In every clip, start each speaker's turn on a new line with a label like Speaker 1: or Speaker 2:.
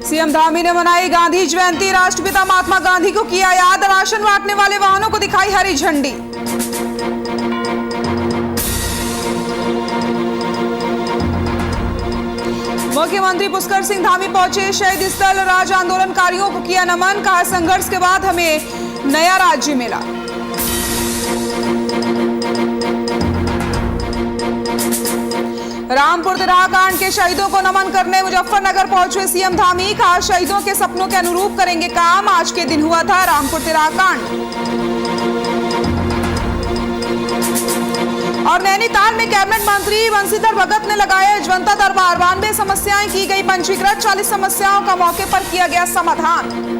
Speaker 1: CM Dhami ने मनाई गांधी जयंती। राष्ट्रपिता महात्मा गांधी को किया याद। राशन बांटने वाले वाहनों को दिखाई हरी झंडी। मुख्यमंत्री पुष्कर सिंह धामी पहुंचे शहीद स्थल। राज आंदोलनकारियों को किया नमन। कहा संघर्ष के बाद हमें नया राज्य मिला। रामपुर तिराहा कांड के शहीदों को नमन करने मुजफ्फरनगर पहुंचे सीएम धामी। कहा शहीदों के सपनों के अनुरूप करेंगे काम। आज के दिन हुआ था रामपुर तिराहा कांड। और नैनीताल में कैबिनेट मंत्री बंशीधर भगत ने लगाया जनता दरबार। 92 समस्याएं की गई पंजीकृत। 40 समस्याओं का मौके पर किया गया समाधान।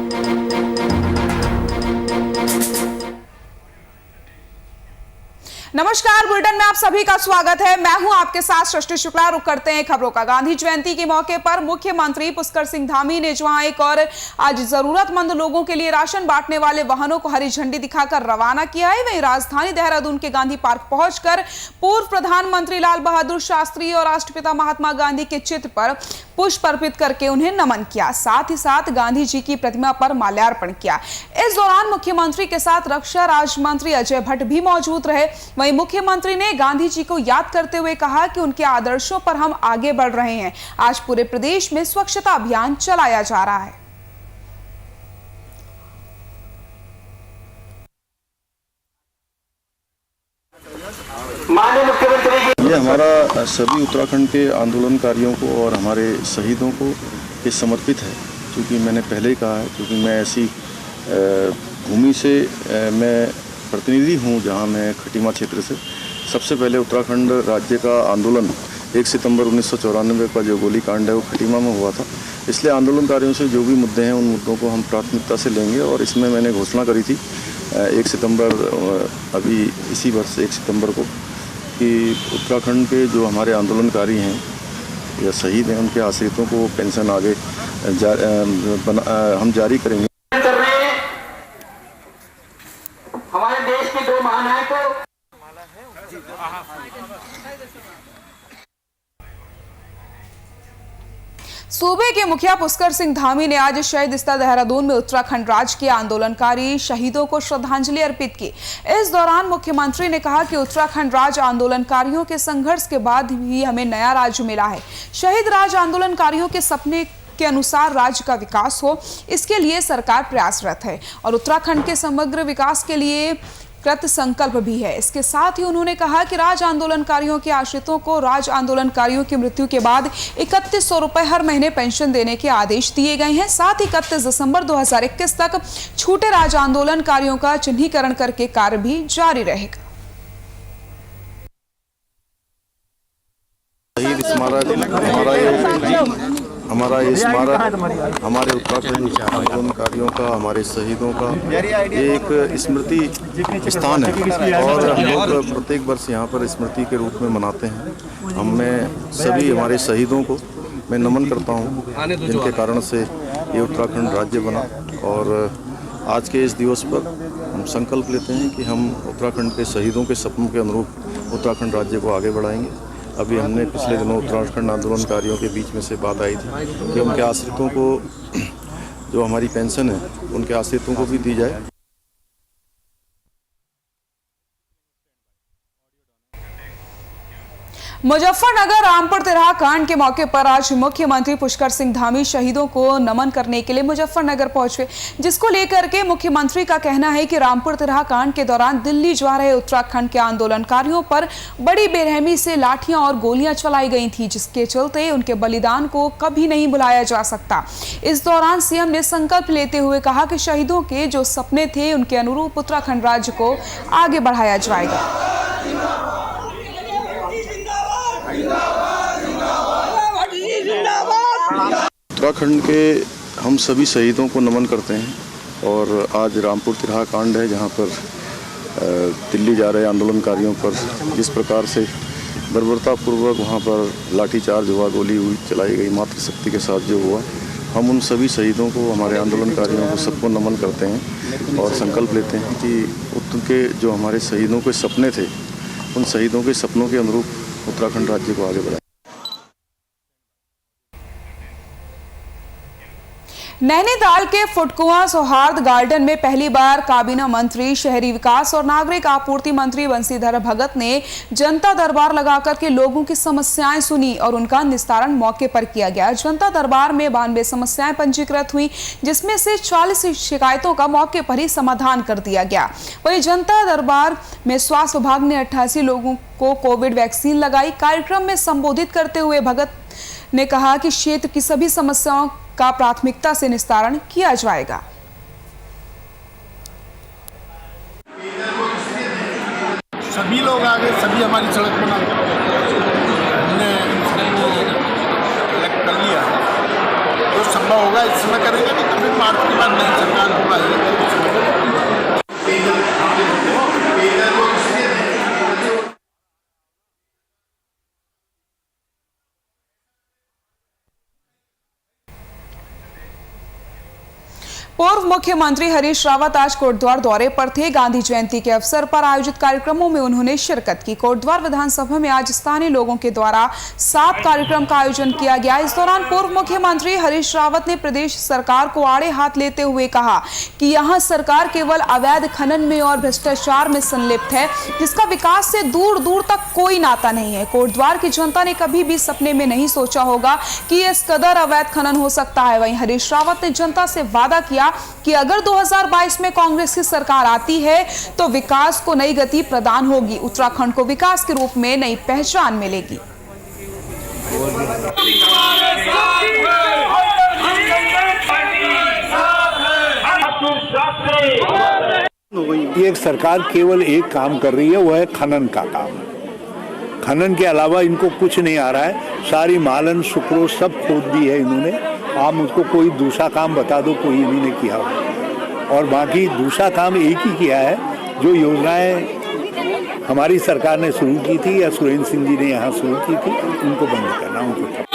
Speaker 1: नमस्कार, बुलेटिन में आप सभी का स्वागत है। मैं हूं आपके साथ सृष्टि शुक्ला। रुक करते हैं खबरों का। गांधी जयंती के मौके पर मुख्यमंत्री पुष्कर सिंह धामी ने जहां एक और आज जरूरतमंद लोगों के लिए राशन बांटने वाले वाहनों को हरी झंडी दिखाकर रवाना किया है, वहीं राजधानी देहरादून के गांधी पार्क पहुंचकर पूर्व प्रधानमंत्री लाल बहादुर शास्त्री और राष्ट्रपिता महात्मा गांधी के चित्र पर पुष्प अर्पित करके उन्हें नमन किया। साथ ही साथ गांधी जी की प्रतिमा पर माल्यार्पण किया। इस दौरान मुख्यमंत्री के साथ रक्षा राज्य मंत्री अजय भट्ट भी मौजूद रहे। वहीं मुख्यमंत्री ने गांधी जी को याद करते हुए कहा कि उनके आदर्शों पर हम आगे बढ़ रहे हैं। आज पूरे प्रदेश में स्वच्छता अभियान चलाया जा रहा है।
Speaker 2: ये हमारा सभी उत्तराखंड के आंदोलनकारियों को और हमारे शहीदों को ये समर्पित है। क्योंकि मैंने पहले ही कहा है, क्योंकि मैं ऐसी भूमि से मैं प्रतिनिधि हूँ जहाँ मैं खटीमा क्षेत्र से सबसे पहले उत्तराखंड राज्य का आंदोलन 1 सितंबर 1994 का जो गोलीकांड है वो खटीमा में हुआ था। इसलिए आंदोलनकारियों से जो भी मुद्दे हैं उन मुद्दों को हम प्राथमिकता से लेंगे। और इसमें मैंने घोषणा करी थी 1 सितंबर अभी इसी वर्ष 1 सितंबर को कि उत्तराखंड के जो हमारे आंदोलनकारी हैं या शहीद हैं उनके आश्रितों को पेंशन आगे हम जारी करेंगे।
Speaker 3: हमारे देश के दो महानायकों
Speaker 1: सूबे के मुखिया पुष्कर सिंह धामी ने आज शहीद स्थल देहरादून में उत्तराखंड राज्य के आंदोलनकारी शहीदों को श्रद्धांजलि अर्पित की। इस दौरान मुख्यमंत्री ने कहा कि उत्तराखंड राज्य आंदोलनकारियों के संघर्ष के बाद भी हमें नया राज्य मिला है। शहीद राज्य आंदोलनकारियों के सपने के अनुसार राज्य का विकास हो, इसके लिए सरकार प्रयासरत है और उत्तराखंड के समग्र विकास के लिए कृत संकल्प भी है। इसके साथ ही उन्होंने कहा कि राज्य आंदोलनकारियों के आश्रितों को राज्य आंदोलनकारियों की मृत्यु के बाद 3100 रुपए हर महीने पेंशन देने के आदेश दिए गए हैं। साथ ही 31 दिसंबर 2021 तक छूटे राज्य आंदोलनकारियों का चिन्हीकरण करके कार्य भी जारी रहेगा।
Speaker 2: हमारा ये स्मारक हमारे उत्तराखंड आंदोलनकारियों का, हमारे शहीदों का ये एक स्मृति स्थान है और हम लोग प्रत्येक वर्ष यहाँ पर स्मृति के रूप में मनाते हैं। मैं सभी हमारे शहीदों को मैं नमन करता हूँ जिनके कारण से ये उत्तराखंड राज्य बना। और आज के इस दिवस पर हम संकल्प लेते हैं कि हम उत्तराखंड के शहीदों के सपनों के अनुरूप उत्तराखंड राज्य को आगे बढ़ाएंगे। अभी हमने पिछले दिनों उत्तराखंड आंदोलनकारियों के बीच में से बात आई थी कि उनके आश्रितों को जो हमारी पेंशन है उनके आश्रितों को भी दी जाए।
Speaker 1: मुजफ्फरनगर रामपुर तिराहा कांड के मौके पर आज मुख्यमंत्री पुष्कर सिंह धामी शहीदों को नमन करने के लिए मुजफ्फरनगर पहुंचे, जिसको लेकर के मुख्यमंत्री का कहना है कि रामपुर तिराहा कांड के दौरान दिल्ली जा रहे उत्तराखंड के आंदोलनकारियों पर बड़ी बेरहमी से लाठियां और गोलियां चलाई गई थी, जिसके चलते उनके बलिदान को कभी नहीं भुलाया जा सकता। इस दौरान सीएम ने संकल्प लेते हुए कहा कि शहीदों के जो सपने थे उनके अनुरूप उत्तराखंड राज्य को आगे बढ़ाया जाएगा।
Speaker 2: उत्तराखंड के हम सभी शहीदों को नमन करते हैं। और आज रामपुर तिराहा कांड है जहां पर दिल्ली जा रहे आंदोलनकारियों पर जिस प्रकार से बर्बरतापूर्वक वहां पर लाठीचार्ज हुआ, गोली हुई चलाई गई, मातृशक्ति के साथ जो हुआ, हम उन सभी शहीदों को, हमारे आंदोलनकारियों को सबको नमन करते हैं और संकल्प लेते हैं कि उनके जो हमारे शहीदों के सपने थे उन शहीदों के सपनों के अनुरूप उत्तराखंड राज्य को आगे बढ़ाएं।
Speaker 1: नैनीताल के फुटकुआ सौहार्द गार्डन में पहली बार काबीना मंत्री, शहरी विकास और नागरिक आपूर्ति मंत्री बंशीधर भगत ने जनता दरबार लगाकर के लोगों की समस्याएं सुनी और उनका निस्तारण मौके पर किया गया। जनता दरबार में 92 समस्याएं पंजीकृत हुई, जिसमें से 40 शिकायतों का मौके पर ही समाधान कर दिया गया। वहीं जनता दरबार में स्वास्थ्य विभाग ने 88 लोगों को कोविड वैक्सीन लगाई। कार्यक्रम में संबोधित करते हुए भगत ने कहा कि क्षेत्र की सभी समस्याओं का प्राथमिकता से निस्तारण किया जाएगा।
Speaker 4: सभी लोग आगे, सभी हमारी सड़क बना, हमने इलेक्ट कर लिया। जो संभव होगा इस समय करेंगे, नहीं तो फिर मार्च के बाद नई सरकार होगा।
Speaker 1: पूर्व मुख्यमंत्री हरीश रावत आज कोटद्वार दौरे पर थे। गांधी जयंती के अवसर पर आयोजित कार्यक्रमों में उन्होंने शिरकत की। कोटद्वार विधानसभा में आज स्थानीय लोगों के द्वारा 7 कार्यक्रम का आयोजन किया गया। इस दौरान पूर्व मुख्यमंत्री हरीश रावत ने प्रदेश सरकार को आड़े हाथ लेते हुए कहा कि यहां सरकार केवल अवैध खनन में और भ्रष्टाचार में संलिप्त है, जिसका विकास से दूर दूर तक कोई नाता नहीं है। कोटद्वार की जनता ने कभी भी सपने में नहीं सोचा होगा कि इस कदर अवैध खनन हो सकता है। वहीं हरीश रावत ने जनता से वादा किया कि अगर 2022 में कांग्रेस की सरकार आती है तो विकास को नई गति प्रदान होगी, उत्तराखंड को विकास के रूप में नई पहचान मिलेगी।
Speaker 5: ये सरकार केवल एक काम कर रही है, वो है खनन का काम। खनन के अलावा इनको कुछ नहीं आ रहा है। सारी मालन सुक्रोज सब खोद दी है इन्होंने। आप मुझको कोई दूसरा काम बता दो, कोई इन्होंने किया हो। और बाकी दूसरा काम एक ही किया है, जो योजनाएं हमारी सरकार ने शुरू की थी या सुरेंद्र सिंह जी ने यहाँ शुरू की थी, उनको बंद करना, उनको।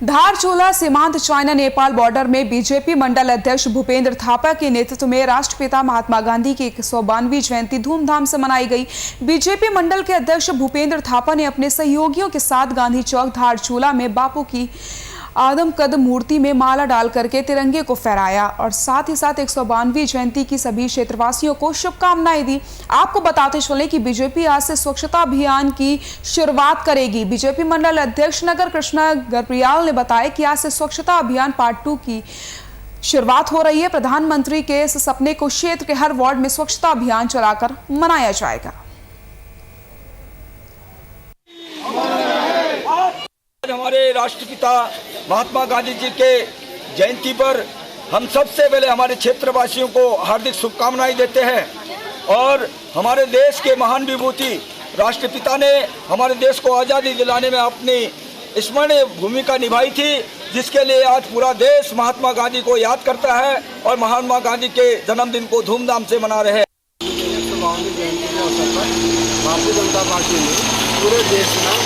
Speaker 1: धारचूला सीमांत चाइना नेपाल बॉर्डर में बीजेपी मंडल अध्यक्ष भूपेंद्र थापा के नेतृत्व में राष्ट्रपिता महात्मा गांधी की 192वीं जयंती धूमधाम से मनाई गई। बीजेपी मंडल के अध्यक्ष भूपेंद्र थापा ने अपने सहयोगियों के साथ गांधी चौक धारचूला में बापू की आदमकद मूर्ति में माला डाल करके तिरंगे को फहराया और साथ ही साथ 192वीं जयंती की सभी क्षेत्रवासियों को शुभकामनाएं दी। आपको बताते चले कि बीजेपी आज से स्वच्छता अभियान की शुरुआत करेगी। बीजेपी मंडल अध्यक्ष नगर कृष्णा गर्पियाल ने बताया कि आज से स्वच्छता अभियान पार्ट 2 की शुरुआत हो रही है। प्रधानमंत्री के इस सपने को क्षेत्र के हर वार्ड में स्वच्छता अभियान चलाकर मनाया जाएगा।
Speaker 6: हमारे राष्ट्रपिता महात्मा गांधी जी के जयंती पर हम सबसे पहले हमारे क्षेत्रवासियों को हार्दिक शुभकामनाएं देते हैं। और हमारे देश के महान विभूति राष्ट्रपिता ने हमारे देश को आज़ादी दिलाने में अपनी स्मरणीय भूमिका निभाई थी, जिसके लिए आज पूरा देश महात्मा गांधी को याद करता है और महात्मा गांधी के जन्मदिन को धूमधाम से मना रहे हैं।
Speaker 4: भारतीय जनता पार्टी ने पूरे देश में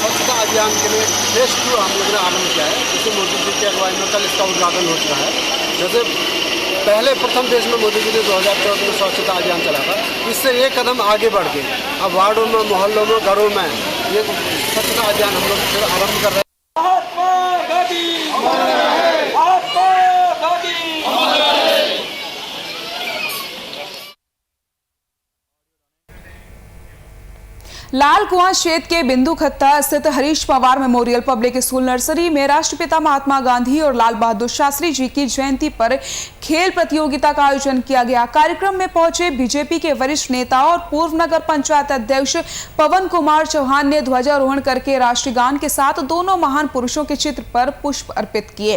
Speaker 4: स्वच्छता अभियान के लिए फेज 2 हम लोगों ने आरम्भ किया है। जैसे मोदी जी के अगुवाई में कल इसका उद्घाटन हो चुका है। जैसे पहले प्रथम देश में मोदी जी ने 2014 में स्वच्छता अभियान चला था, इससे एक कदम आगे बढ़ गए। अब वार्डों में, मोहल्लों में, घरों में ये स्वच्छता अभियान हम लोग फिर आरम्भ कर रहे हैं।
Speaker 1: लाल कुआं क्षेत्र के बिंदु खत्ता स्थित Harish Pawar memorial public school nursery में राष्ट्रपिता महात्मा गांधी और लाल बहादुर शास्त्री जी की जयंती पर खेल प्रतियोगिता का आयोजन किया गया। कार्यक्रम में पहुंचे बीजेपी के वरिष्ठ नेता और पूर्व नगर पंचायत अध्यक्ष पवन कुमार चौहान ने ध्वजारोहण करके राष्ट्रीय गान के साथ दोनों महान पुरुषों के चित्र पर पुष्प अर्पित किए।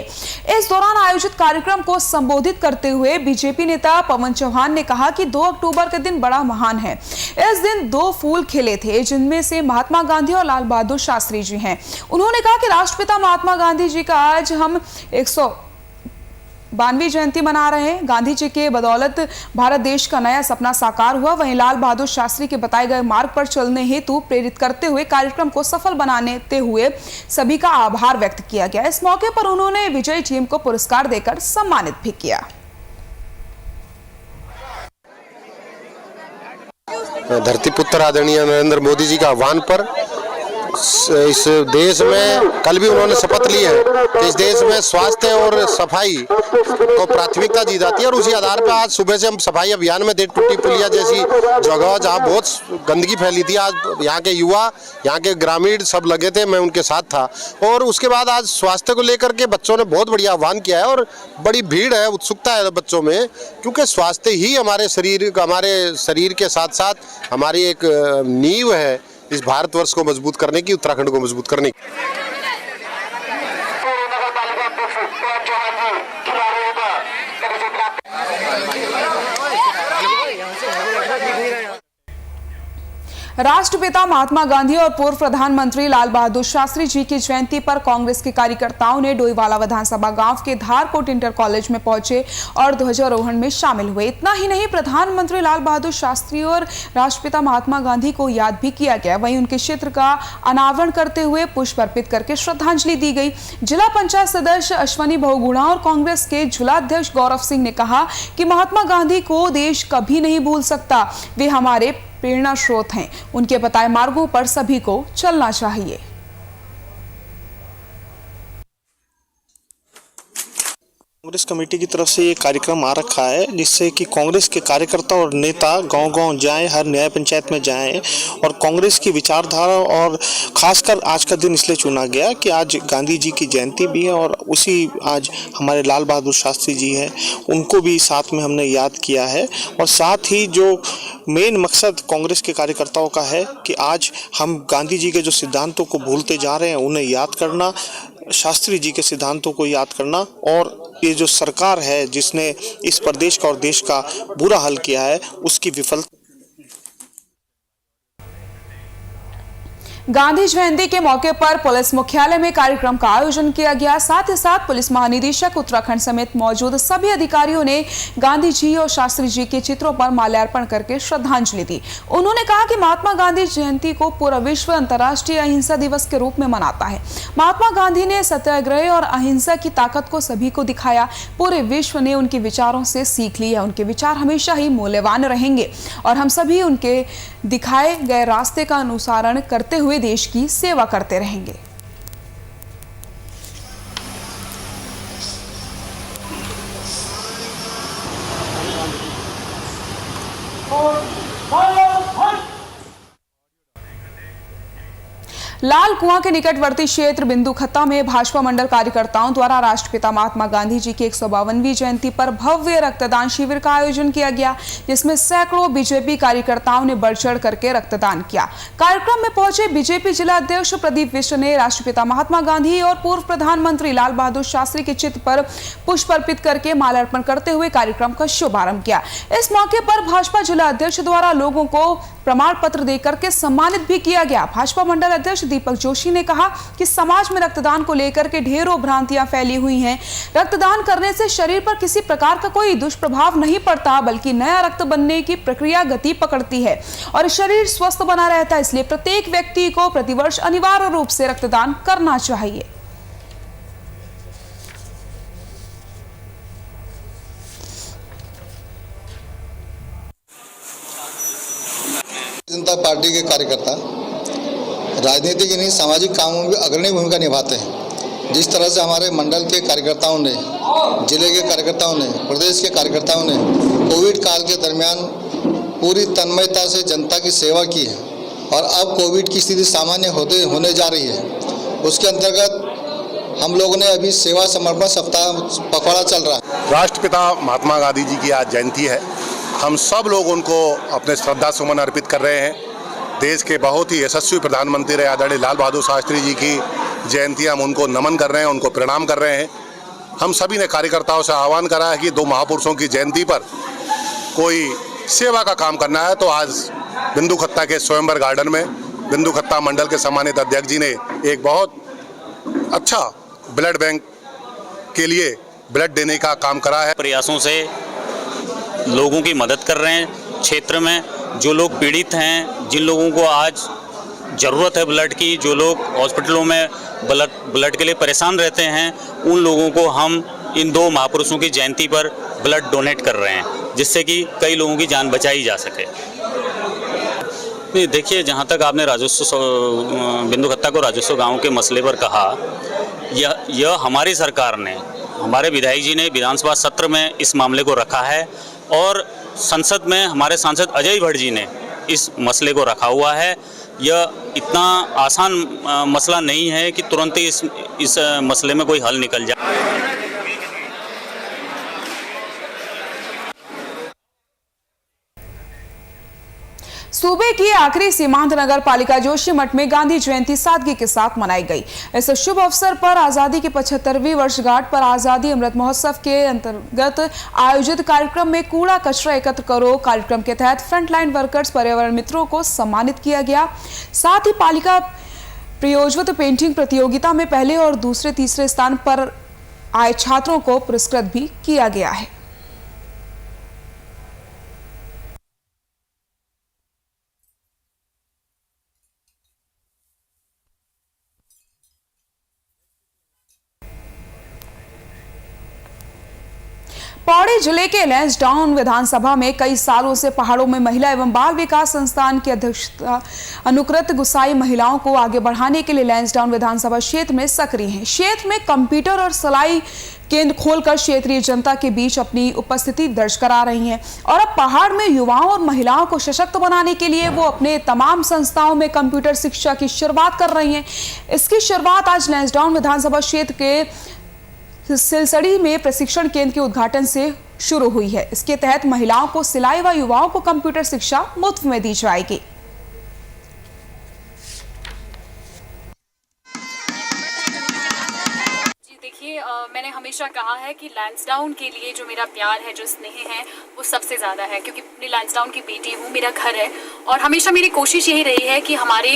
Speaker 1: इस दौरान आयोजित कार्यक्रम को संबोधित करते हुए बीजेपी नेता पवन चौहान ने कहा कि 2 अक्टूबर के दिन बड़ा महान है। इस दिन 2 फूल खिले थे, जिनमें से महात्मा गांधी और लाल बहादुर शास्त्री जी हैं। उन्होंने कहा कि राष्ट्रपिता महात्मा गांधी जी का आज हम 192वीं जयंती मना रहे हैं। गांधी जी के बदौलत भारत देश का नया सपना साकार हुआ। वहीं लाल बहादुर शास्त्री के बताए गए मार्ग पर चलने हेतु प्रेरित करते हुए कार्यक्रम को सफल बनाते हुए सभी का आभार व्यक्त किया गया। इस मौके पर उन्होंने विजयी टीम को पुरस्कार देकर सम्मानित भी किया।
Speaker 7: धरतीपुत्र आदरणीय नरेंद्र मोदी जी का आह्वान पर इस देश में कल भी उन्होंने शपथ ली है कि इस देश में स्वास्थ्य और सफाई को प्राथमिकता दी जाती है, और उसी आधार पर आज सुबह से हम सफाई अभियान में टूटी पुलिया जैसी जगह जहां बहुत गंदगी फैली थी, आज यहाँ के युवा, यहाँ के ग्रामीण सब लगे थे, मैं उनके साथ था। और उसके बाद आज स्वास्थ्य को लेकर के बच्चों ने बहुत बढ़िया आह्वान किया है और बड़ी भीड़ है, उत्सुकता है बच्चों में, क्योंकि स्वास्थ्य ही हमारे शरीर के साथ साथ हमारी एक नींव है इस भारतवर्ष को मजबूत करने की, उत्तराखंड को मजबूत करने की।
Speaker 1: राष्ट्रपिता महात्मा गांधी और पूर्व प्रधानमंत्री लाल बहादुर शास्त्री जी की जयंती पर कांग्रेस के कार्यकर्ताओं ने डोईवाला विधानसभा गांव के धारकोट इंटर कॉलेज में पहुंचे और ध्वजारोहण में शामिल हुए। इतना ही नहीं, प्रधानमंत्री लाल बहादुर शास्त्री और राष्ट्रपिता महात्मा गांधी को याद भी किया गया। वहीं उनके चित्र का अनावरण करते हुए पुष्प अर्पित करके श्रद्धांजलि दी गई। जिला पंचायत सदस्य अश्वनी बहुगुणा और कांग्रेस के जिलाध्यक्ष गौरव सिंह ने कहा कि महात्मा गांधी को देश कभी नहीं भूल सकता, वे हमारे प्रेरणा स्रोत हैं। उनके बताए मार्गों पर सभी को चलना चाहिए।
Speaker 8: कांग्रेस कमेटी की तरफ से ये कार्यक्रम आ रखा है, जिससे कि कांग्रेस के कार्यकर्ता और नेता गांव-गांव जाएं, हर न्याय पंचायत में जाएं और कांग्रेस की विचारधारा, और खासकर आज का दिन इसलिए चुना गया कि आज गांधी जी की जयंती भी है और उसी आज हमारे लाल बहादुर शास्त्री जी हैं, उनको भी साथ में हमने याद किया है। और साथ ही जो मेन मकसद कांग्रेस के कार्यकर्ताओं का है कि आज हम गांधी जी के जो सिद्धांतों को भूलते जा रहे हैं, उन्हें याद करना, शास्त्री जी के सिद्धांतों को याद करना, और ये जो सरकार है जिसने इस प्रदेश का और देश का बुरा हाल किया है, उसकी विफलता।
Speaker 1: गांधी जयंती के मौके पर पुलिस मुख्यालय में कार्यक्रम का आयोजन किया गया। साथ ही साथ पुलिस महानिदेशक उत्तराखंड समेत मौजूद सभी अधिकारियों ने गांधी जी और शास्त्री जी के चित्रों पर माल्यार्पण करके श्रद्धांजलि दी। उन्होंने कहा कि महात्मा गांधी जयंती को पूरा विश्व अंतर्राष्ट्रीय अहिंसा दिवस के रूप में मनाता है। महात्मा गांधी ने सत्याग्रह और अहिंसा की ताकत को सभी को दिखाया। पूरे विश्व ने उनके विचारों से सीख लिया। उनके विचार हमेशा ही मूल्यवान रहेंगे और हम सभी उनके दिखाए गए रास्ते का अनुसरण करते हुए देश की सेवा करते रहेंगे। लाल कुआं के निकटवर्ती क्षेत्र बिंदुखत्ता में भाजपा मंडल कार्यकर्ताओं द्वारा राष्ट्रपिता महात्मा गांधी जी की 152वीं जयंती पर भव्य रक्तदान शिविर का आयोजन किया गया, जिसमें सैकड़ों बीजेपी कार्यकर्ताओं ने बढ़ चढ़ करके रक्तदान किया। कार्यक्रम में पहुंचे बीजेपी जिला अध्यक्ष प्रदीप विश्व ने राष्ट्रपिता महात्मा गांधी और पूर्व प्रधानमंत्री लाल बहादुर शास्त्री के चित्र पर पुष्प अर्पित करके माल्यार्पण करते हुए कार्यक्रम का शुभारंभ किया। इस मौके पर भाजपा जिला अध्यक्ष द्वारा लोगों को प्रमाण पत्र देकर के सम्मानित भी किया गया। भाजपा मंडल अध्यक्ष दीपक जोशी ने कहा कि समाज में रक्तदान को लेकर के ढेरों भ्रांतियां फैली हुई हैं। रक्तदान करने से शरीर पर किसी प्रकार का कोई दुष्प्रभाव नहीं पड़ता, बल्कि नया रक्त बनने की प्रक्रिया गति पकड़ती है और शरीर स्वस्थ बना रहता है। इसलिए प्रत्येक व्यक्ति को प्रतिवर्ष अनिवार्य रूप से रक्तदान करना चाहिए।
Speaker 9: जनता पार्टी के कार्यकर्ता राजनीतिक नहीं सामाजिक कामों में अग्रणी भूमिका निभाते हैं। जिस तरह से हमारे मंडल के कार्यकर्ताओं ने, जिले के कार्यकर्ताओं ने, प्रदेश के कार्यकर्ताओं ने कोविड काल के दरमियान पूरी तन्मयता से जनता की सेवा की है और अब कोविड की स्थिति सामान्य होने जा रही है, उसके अंतर्गत हम लोगों ने अभी सेवा समर्पण सप्ताह पखवाड़ा चल रहा है।
Speaker 7: राष्ट्रपिता महात्मा गांधी जी की आज जयंती है। हम सब लोग उनको अपने श्रद्धा सुमन अर्पित कर रहे हैं। देश के बहुत ही यशस्वी प्रधानमंत्री रहे आदरणीय लाल बहादुर शास्त्री जी की जयंती हम उनको नमन कर रहे हैं, उनको प्रणाम कर रहे हैं। हम सभी ने कार्यकर्ताओं से आह्वान करा है कि दो महापुरुषों की जयंती पर कोई सेवा का काम करना है, तो आज बिंदुखत्ता के स्वयंवर गार्डन में बिंदुखत्ता मंडल के सम्मानित अध्यक्ष जी ने एक बहुत अच्छा ब्लड बैंक के लिए ब्लड देने का काम करा है।
Speaker 10: प्रयासों से लोगों की मदद कर रहे हैं। क्षेत्र में जो लोग पीड़ित हैं, जिन लोगों को आज ज़रूरत है ब्लड की, जो लोग हॉस्पिटलों में ब्लड के लिए परेशान रहते हैं, उन लोगों को हम इन दो महापुरुषों की जयंती पर ब्लड डोनेट कर रहे हैं, जिससे कि कई लोगों की जान बचाई जा सके। नहीं, देखिए, जहाँ तक आपने राजस्व बिंदु खत्ता को राजस्व गाँव के मसले पर कहा, यह हमारी सरकार ने, हमारे विधायक जी ने विधानसभा सत्र में इस मामले को रखा है और संसद में हमारे सांसद अजय भट्ट जी ने इस मसले को रखा हुआ है। यह इतना आसान मसला नहीं है कि तुरंत ही इस मसले में कोई हल निकल जाए।
Speaker 1: सूबे की आखिरी सीमांत नगर पालिका जोशीमठ में गांधी जयंती सादगी के साथ मनाई गई। इस शुभ अवसर पर आजादी की 75वीं वर्षगांठ पर आजादी अमृत महोत्सव के अंतर्गत आयोजित कार्यक्रम में कूड़ा कचरा एकत्र करो कार्यक्रम के तहत फ्रंटलाइन वर्कर्स पर्यावरण मित्रों को सम्मानित किया गया। साथ ही पालिका प्रयोजित पेंटिंग प्रतियोगिता में पहले और दूसरे तीसरे स्थान पर आए छात्रों को पुरस्कृत भी किया गया है। पौड़ी जिले के लैंसडाउन विधानसभा में कई सालों से पहाड़ों में महिला एवं बाल विकास संस्थान की अध्यक्षता अनुकृत गुसाई महिलाओं को आगे बढ़ाने के लिए लैंसडाउन विधानसभा क्षेत्र में सक्रिय हैं। क्षेत्र में कंप्यूटर और सिलाई केंद्र खोलकर क्षेत्रीय जनता के बीच अपनी उपस्थिति दर्ज करा रही हैं और अब पहाड़ में युवाओं और महिलाओं को सशक्त बनाने के लिए वो अपने तमाम संस्थाओं में कंप्यूटर शिक्षा की शुरुआत कर रही हैं। इसकी शुरुआत आज लैंसडाउन विधानसभा क्षेत्र के सिलसड़ी में प्रशिक्षण केंद्र के उद्घाटन से शुरू हुई है। इसके तहत महिलाओं को सिलाई व युवाओं को कंप्यूटर शिक्षा मुफ्त में दी जाएगी।
Speaker 11: देखिए, मैंने हमेशा कहा है कि लैंसडाउन के लिए जो मेरा प्यार है, जो स्नेह है, वो सबसे ज़्यादा है, क्योंकि अपनी लैंसडाउन की बेटी हूँ, मेरा घर है और हमेशा मेरी कोशिश यही रही है कि हमारे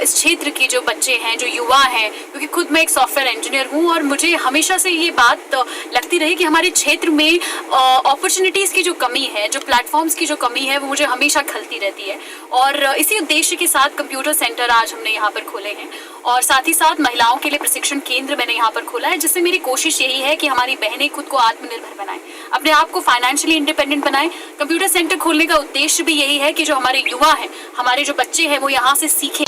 Speaker 11: इस क्षेत्र के जो बच्चे हैं, जो युवा हैं, क्योंकि खुद मैं एक सॉफ्टवेयर इंजीनियर हूँ और मुझे हमेशा से ये बात लगती रही कि हमारे क्षेत्र में अपॉर्चुनिटीज़ की जो कमी है, जो प्लेटफॉर्म्स की जो कमी है, वो मुझे हमेशा खलती रहती है। और इसी उद्देश्य के साथ कंप्यूटर सेंटर आज हमने यहाँ पर खोले हैं और साथ ही साथ महिलाओं के लिए प्रशिक्षण केंद्र मैंने यहाँ पर खोला है, जिससे मेरी कोशिश यही है कि हमारी बहनें खुद को आत्मनिर्भर बनाएं, अपने आप को फाइनेंशियली इंडिपेंडेंट बनाएं। कंप्यूटर सेंटर खोलने का उद्देश्य भी यही है कि जो हमारे युवा हैं, हमारे जो बच्चे हैं, वो यहाँ से सीखें।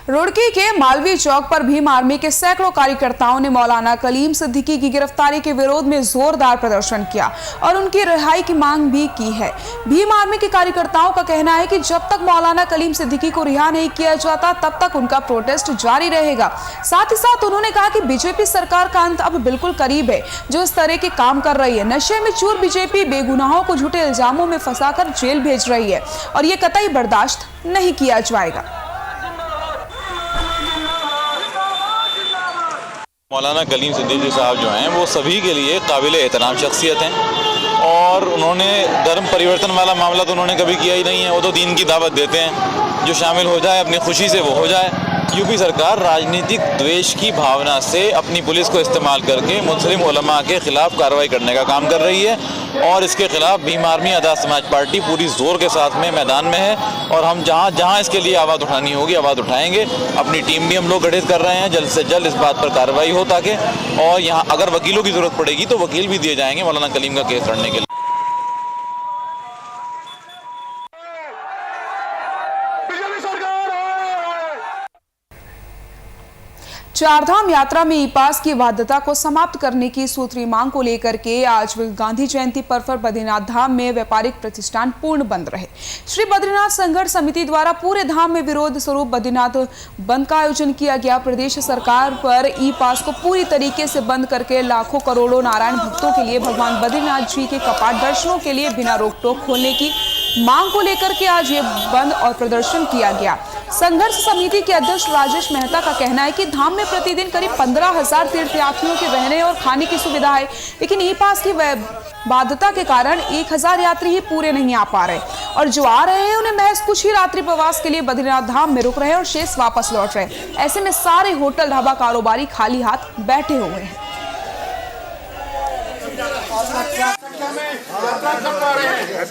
Speaker 1: रुड़की के मालवीय चौक पर भीम आर्मी के सैकड़ों कार्यकर्ताओं ने मौलाना कलीम सिद्दीकी की गिरफ्तारी के विरोध में जोरदार प्रदर्शन किया और उनकी रिहाई की मांग भी की है। भीम आर्मी के कार्यकर्ताओं का कहना है कि जब तक मौलाना कलीम सिद्दीकी को रिहा नहीं किया जाता, तब तक उनका प्रोटेस्ट जारी रहेगा। साथ ही साथ उन्होंने कहा कि बीजेपी सरकार का अंत अब बिल्कुल करीब है, जो इस तरह के काम कर रही है। नशे में चूर बीजेपी बेगुनाहों को झूठे इल्जामों में फंसाकर जेल भेज रही है और ये कतई बर्दाश्त नहीं किया जाएगा।
Speaker 12: मौलाना कलीम सिद्दीकी साहब जो हैं, वो सभी के लिए काबिल एहतराम शख्सियत हैं और उन्होंने धर्म परिवर्तन वाला मामला तो उन्होंने कभी किया ही नहीं है। वो तो दीन की दावत देते हैं, जो शामिल हो जाए अपनी खुशी से वो हो जाए। यूपी सरकार राजनीतिक द्वेष की भावना से अपनी पुलिस को इस्तेमाल करके मुस्लिम उलमा के खिलाफ कार्रवाई करने का काम कर रही है और इसके खिलाफ भीम आर्मी आज़ाद समाज पार्टी पूरी जोर के साथ में मैदान में है और हम जहां इसके लिए आवाज़ उठानी होगी आवाज़ उठाएंगे। अपनी टीम भी हम लोग गठित कर रहे हैं, जल्द से जल्द इस बात पर कार्रवाई हो ताकि, और यहाँ अगर वकीलों की ज़रूरत पड़ेगी तो वकील भी दिए जाएंगे मौलाना कलीम का केस लड़ने के लिए।
Speaker 1: चारधाम यात्रा में ई पास की बाध्यता को समाप्त करने की सूत्री मांग को लेकर के आज गांधी जयंती पर्व पर बद्रीनाथ धाम में व्यापारिक प्रतिष्ठान पूर्ण बंद रहे। श्री बद्रीनाथ संघर्ष समिति द्वारा पूरे धाम में विरोध स्वरूप बद्रीनाथ बंद का आयोजन किया गया। प्रदेश सरकार पर ई पास को पूरी तरीके से बंद करके लाखों करोड़ों नारायण भक्तों के लिए भगवान बद्रीनाथ जी के कपाट दर्शनों के लिए बिना रोक टोक खोलने की मांग को लेकर के आज ये बंद और प्रदर्शन किया गया। संघर्ष समिति के अध्यक्ष राजेश मेहता का कहना है कि धाम में प्रतिदिन करीब 15,000 तीर्थयात्रियों के रहने और खाने की सुविधा है, लेकिन ई पास की बाध्यता के कारण 1,000 यात्री ही पूरे नहीं आ पा रहे और जो आ रहे हैं उन्हें महज कुछ ही रात्रि प्रवास के लिए बद्रीनाथ धाम में रुक रहे हैं और शेष वापस लौट रहे हैं। ऐसे में सारे होटल ढाबा कारोबारी खाली हाथ बैठे हुए हैं।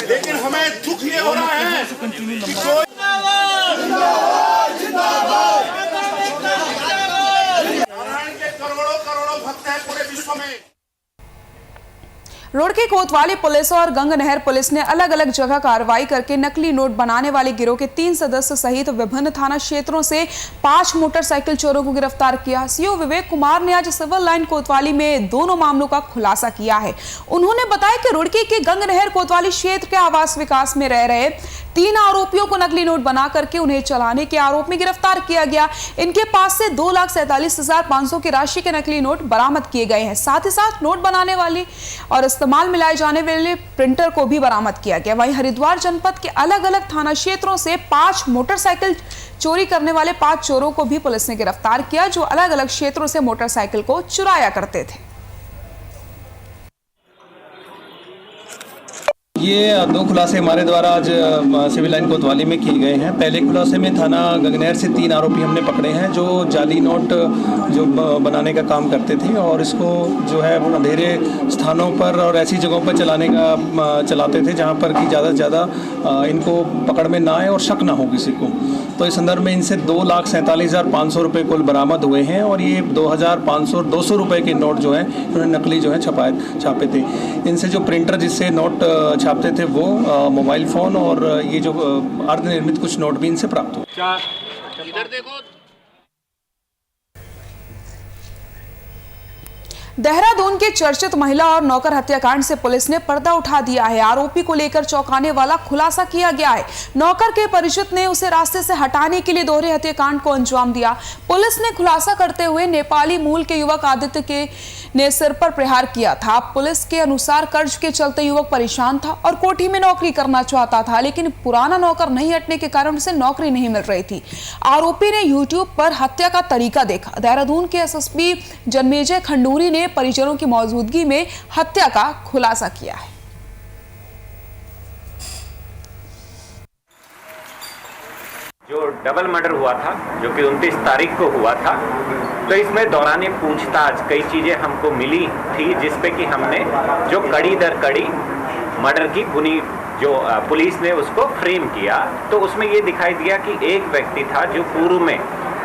Speaker 13: लेकिन हमें दुख ये हो रहा है कि
Speaker 1: रुड़की कोतवाली पुलिस और गंगनहर पुलिस ने अलग अलग जगह कार्रवाई करके नकली नोट बनाने वाले गिरोह के 3 सदस्य सहित विभिन्न थाना क्षेत्रों से 5 मोटरसाइकिल चोरों को गिरफ्तार किया। सीओ विवेक कुमार ने आज सिविल लाइन कोतवाली में दोनों मामलों का खुलासा किया है। उन्होंने बताया कि रुड़की के गंगनहर कोतवाली क्षेत्र के आवास विकास में रह रहे 3 आरोपियों को नकली नोट बना करके उन्हें चलाने के आरोप में गिरफ्तार किया गया। इनके पास से 2,47,500 की राशि के नकली नोट बरामद किए गए हैं। साथ ही साथ नोट बनाने वाली और इस्तेमाल में लाए जाने वाले प्रिंटर को भी बरामद किया गया। वहीं हरिद्वार जनपद के अलग अलग थाना क्षेत्रों से 5 मोटरसाइकिल चोरी करने वाले 5 चोरों को भी पुलिस ने गिरफ्तार किया, जो अलग अलग क्षेत्रों से मोटरसाइकिल को चुराया करते थे।
Speaker 14: ये 2 खुलासे हमारे द्वारा आज सिविल लाइन कोतवाली में किए गए हैं। पहले खुलासे में थाना गंगनहर से 3 आरोपी हमने पकड़े हैं जो जाली नोट जो बनाने का काम करते थे और इसको जो है अंधेरे स्थानों पर और ऐसी जगहों पर चलाते थे जहां पर कि ज़्यादा से ज़्यादा इनको पकड़ में ना आए और शक ना हो किसी को। तो इस संदर्भ में इनसे 2,47,500 रुपये कुल बरामद हुए हैं और ये 2,500 और 200 रुपये के नोट जो हैं उन्होंने नकली जो है छापे थे। इनसे जो प्रिंटर जिससे नोट छापते थे वो मोबाइल फ़ोन और ये जो अर्धनिर्मित कुछ नोट भी इनसे प्राप्त हुए।
Speaker 13: इधर देखो।
Speaker 1: देहरादून के चर्चित महिला और नौकर हत्याकांड से पुलिस ने पर्दा उठा दिया है। आरोपी को लेकर चौंकाने वाला खुलासा किया गया है। नौकर के परिचित ने उसे रास्ते से हटाने के लिए दोहरे हत्याकांड को अंजाम दिया। पुलिस ने खुलासा करते हुए नेपाली मूल के युवक आदित्य ने सिर पर प्रहार किया था। पुलिस के अनुसार कर्ज के चलते युवक परेशान था और कोठी में नौकरी करना चाहता था, लेकिन पुराना नौकर नहीं हटने के कारण उसे नौकरी नहीं मिल रही थी। आरोपी ने यूट्यूब पर हत्या का तरीका देखा। देहरादून के एसएसपी जन्मेजय खंडूरी ने परिजनों की मौजूदगी में हत्या का खुलासा किया है।
Speaker 15: जो डबल मर्डर हुआ था, जो कि 29 तारीख को हुआ था, तो इसमें दौरान पूछताछ कई चीज़ें हमको मिली थी, जिसपे कि हमने जो कड़ी दर कड़ी मर्डर की बुनी जो पुलिस ने उसको फ्रेम किया, तो उसमें ये दिखाई दिया कि एक व्यक्ति था जो पूर्व में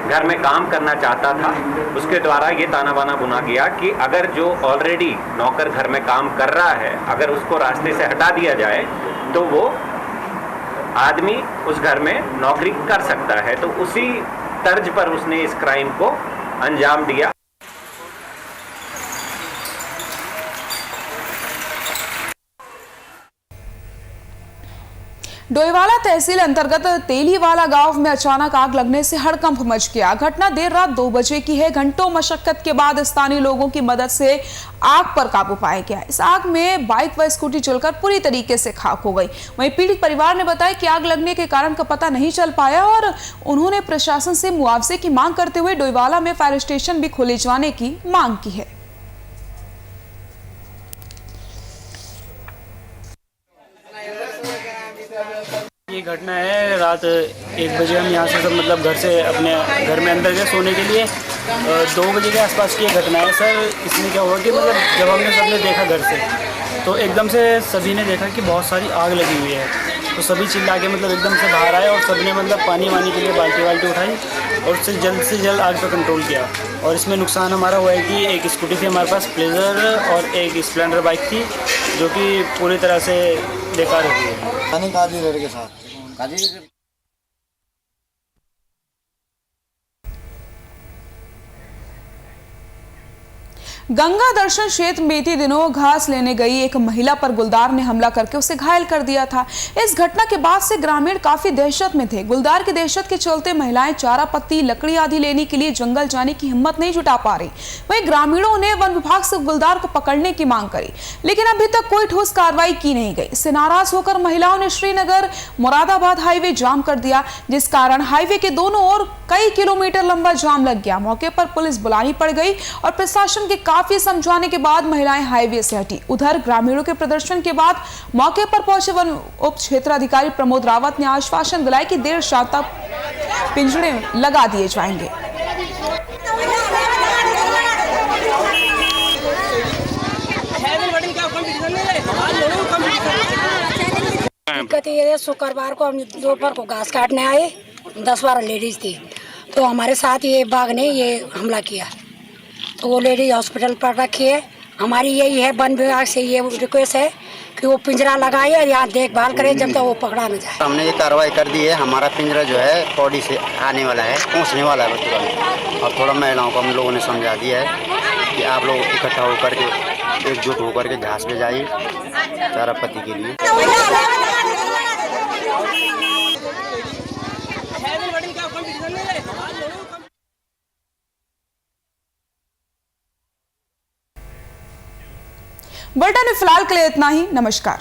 Speaker 15: घर में काम करना चाहता था। उसके द्वारा ये ताना बाना बुना गया कि अगर जो ऑलरेडी नौकर घर में काम कर रहा है, अगर उसको रास्ते से हटा दिया जाए तो वो आदमी उस घर में नौकरी कर सकता है। तो उसी तर्ज पर उसने इस क्राइम को अंजाम दिया।
Speaker 1: डोईवाला तहसील अंतर्गत तेलीवाला गांव में अचानक आग लगने से हड़कंप मच गया। घटना देर रात 2 बजे की है। घंटों मशक्कत के बाद स्थानीय लोगों की मदद से आग पर काबू पाया गया। इस आग में बाइक व स्कूटी जलकर पूरी तरीके से खाक हो गई। वहीं पीड़ित परिवार ने बताया कि आग लगने के कारण का पता नहीं चल पाया और उन्होंने प्रशासन से मुआवजे की मांग करते हुए डोईवाला में फायर स्टेशन भी खोले जाने की मांग की है।
Speaker 16: ये घटना है रात 1 बजे हम यहाँ से सब मतलब घर से अपने घर में अंदर गए सोने के लिए। 2 बजे के आसपास की घटना है सर। इसमें क्या हुआ कि मतलब जब हमने सबने देखा घर से, तो एकदम से सभी ने देखा कि बहुत सारी आग लगी हुई है। तो सभी चिल्ला के मतलब एकदम से बाहर आए और सबने मतलब पानी वानी के लिए बाल्टी उठाई और उससे जल्द आग पर कंट्रोल किया। और इसमें नुकसान हमारा हुआ है कि एक स्कूटी थी हमारे पास प्लेजर और एक स्प्लेंडर बाइक थी, जो कि पूरी तरह से बेकार हो गई है।
Speaker 4: के साथ
Speaker 1: गंगा दर्शन क्षेत्र में बीते दिनों घास लेने गई एक महिला पर गुलदार ने हमला करके उसे घायल कर दिया था। इस घटना के बाद से ग्रामीण काफी दहशत में थे। गुलदार की दहशत के चलते महिलाएं चारा पत्ती लकड़ी आदि लेने के लिए जंगल जाने की हिम्मत नहीं जुटा पा रही। वहीं ग्रामीणों ने वन विभाग से गुलदार को पकड़ने की मांग करी, लेकिन अभी तक कोई ठोस कार्रवाई की नहीं गई। इससे नाराज होकर महिलाओं ने श्रीनगर मुरादाबाद हाईवे जाम कर दिया, जिस कारण हाईवे के दोनों ओर कई किलोमीटर लंबा जाम लग गया। मौके पर पुलिस बुलानी पड़ गई और प्रशासन के काफी समझाने के बाद महिलाएं हाईवे से हटी। उधर ग्रामीणों के प्रदर्शन के बाद मौके पर पहुंचे वन उप क्षेत्राधिकारी प्रमोद रावत ने आश्वासन दिलाया कि देर शाम तक पिंजरे लगा दिए जाएंगे।
Speaker 17: दिक्कत ये है, शुक्रवार को हम दोपहर को घास काटने आए, 10-12 लेडीज थी, तो हमारे साथ ये बाघ ने ये हमला किया। तो वो लेडीज हॉस्पिटल पर रखी है हमारी यही है, वन विभाग से ये रिक्वेस्ट है कि वो पिंजरा लगाए और यहाँ देखभाल करे जब तक वो पकड़ा न जाए।
Speaker 18: हमने ये कार्रवाई कर दी है। हमारा पिंजरा जो है पौड़ी से आने वाला है, पहुँचने वाला है तुरंत। और थोड़ा महिलाओं को हम लोगों ने समझा दिया है कि आप लोग इकट्ठा होकर के एकजुट होकर के घास पे जाइए चारा पत्ती के लिए।
Speaker 1: बुलेटिन में फिलहाल के लिए इतना ही। नमस्कार।